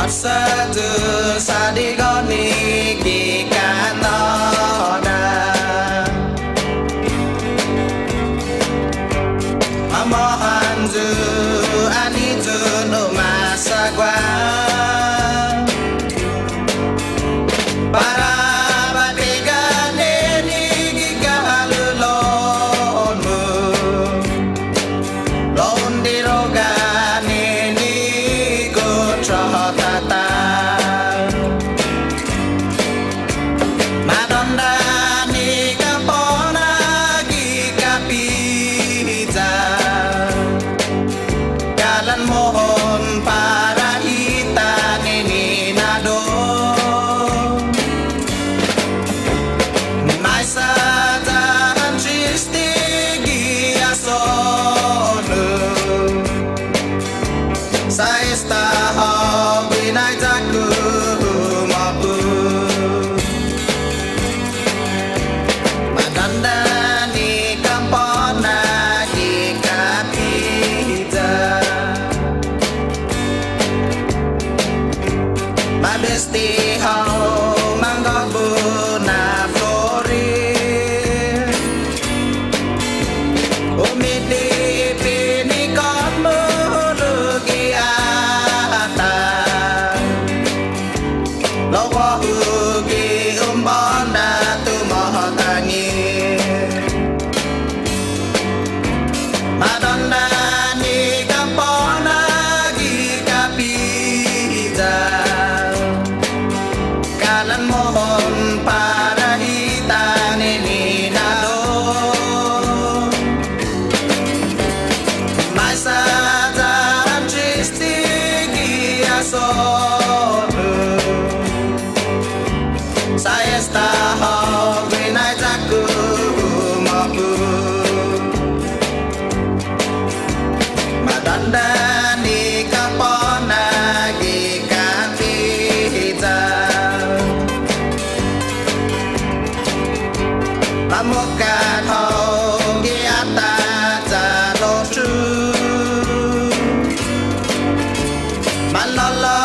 Satu sadigoni kikanona Amohanju aniju no masagwa Para batigane ni gigalulonmu Londirogane ni gotrotata Madandan ni Kampana gigapita Kalan mohon para itan ini nado Mai sadan tristigi asono Saesta hobinai jaku mapu Madandan ni Kampana gigapita Mabesti hau Manglo na flori Umidi pini kamu lugi ata Lawa hugi umbanda tu mahatangi Madandan ni Kampana gigapita Kalan mohon para hitan ini nado Masa dan tristigi asono Saya tahu winai jaku mapu Madandan ni Kampana gigapita Pamukan hogi atas jalotu Malala